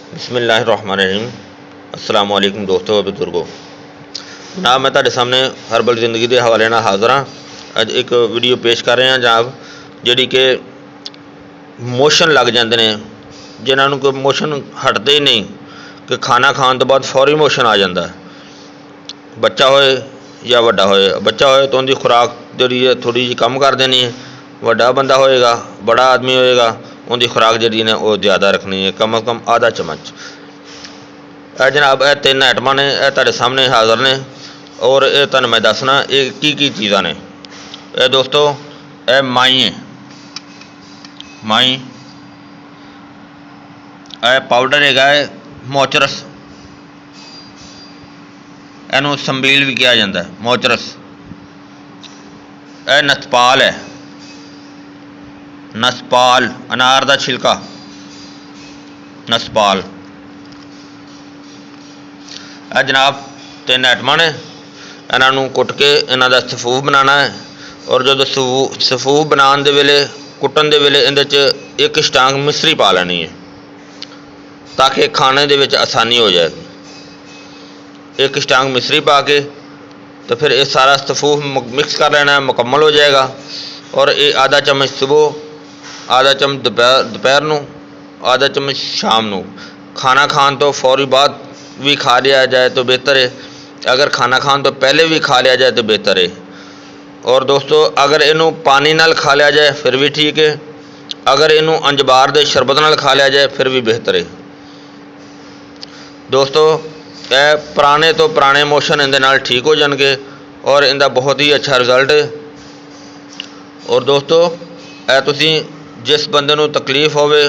बिस्मिल्लाहिर्रहमानिर्रहीम। अस्सलाम वालेकुम दोस्तों बुजुर्गों। जनाब मैं तुहाडे सामने हर्बल जिंदगी के हवाले नाल हाज़र हाँ। अज एक वीडियो पेश कर रहे हैं जनाब जिहड़ी कि मोशन लग जाते हैं, जिन्होंने कोई मोशन हटते ही नहीं कि खाना खाने तो बाद फौरी मोशन आ जाता है। बच्चा होए या वड्डा होए, बच्चा होए तो उनकी खुराक जी है थोड़ी जी कम कर देनी है, वड्डा बंदा होएगा बड़ा आदमी होएगा उनकी खुराक जी ने वो ज़्यादा रखनी है, कम अज़ कम आधा चम्मच। जनाब यह तीन आइटमां ने यह तुहाडे सामने हाज़र ने और ये तुहानूं मैं दसना ये की चीज़ां ने। यह दोस्तों यह माई है, माई यह पाउडर है मोचरस, इनू संबील भी कहा जाता है मोचरस। यह नसपाल है, नसपाल अनार का छिलका नसपाल। यह जनाब तीन आइटमां ने, इन्हों कुट के इन्हों का सफूफ बनाना है और जो सफूफ बनाने के वेले कुटन के वेले इहदे च एक स्टांग मिश्री पा लेनी है ताकि खाने दे विच आसानी हो जाए। एक स्टांग मिश्री पा के तो फिर ये सारा सफूफ मिक्स कर लेना है, मुकम्मल हो जाएगा। और ये आधा चम्मच सुबह, आधा चम्मच दोपहर नूं, आधा चम्मच शाम नूं। खाना खाने तो फौरी बाद भी खा लिया जाए तो बेहतर है, अगर खाना खाने तो पहले भी खा लिया जाए तो बेहतर है। और दोस्तों अगर इनू पानी नाल खा लिया जाए फिर भी ठीक है, अगर इनू अंजबार दे शरबत नाल खा लिया जाए फिर भी बेहतर है। दोस्तों यह पुराने तो पुराने मोशन इहदे नाल ठीक हो जाएंगे और इनका बहुत ही अच्छा रिजल्ट है। और दोस्तों यह तुसीं जिस बंदे नूं तकलीफ होवे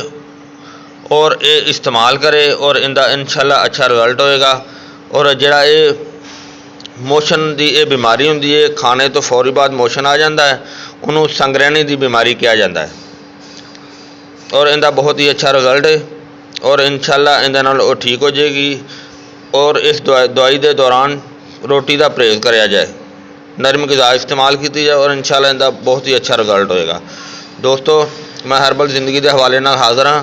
और ये इस्तेमाल करे और इनका इंशाअल्लाह अच्छा रिजल्ट होएगा। और जिहड़ा ये मोशन की ये बीमारी हुंदी है, खाने तो फौरी बाद मोशन आ जाता है, उन्होंने संगरैनी की बीमारी कहा जाता है। और इनका बहुत ही अच्छा रिजल्ट है और इंशाअल्लाह इहदे नाल वो ठीक हो जाएगी। और इस दवाई के दौरान रोटी का परहेज़ कराया जाए, नरम ग़िज़ा इस्तेमाल की जाए और इंशाअल्लाह इनका बहुत ही अच्छा रिजल्ट होएगा। दोस्तों मैं हर्बल जिंदगी के हवाले नाल हाज़र हाँ,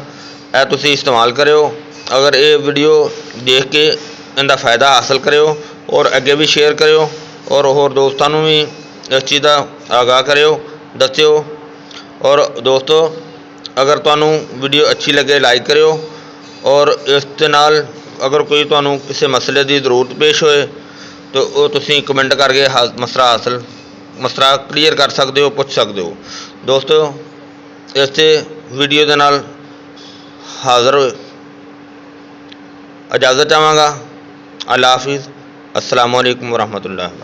यह तुसीं इस्तेमाल करो। अगर ये वीडियो देख के इनका फ़ायदा हासिल करो और अगे भी शेयर करो और होर दोस्तों भी इस चीज़ का आगाह करो, दस्यो। और दोस्तों अगर तुहानूं वीडियो अच्छी लगे लाइक करो और इस दे नाल अगर कोई तुहानूं किसी मसले की जरूरत पेश होए तो वो तुसीं कमेंट करके मसला क्लीयर कर सकते हो, पूछ सकते हो। दोस्तों इस वीडियो के नाल हाज़र इजाज़त चाहांगा। अल्लाह हाफिज़। अस्सलामु अलैकुम वरहमतुल्लाह।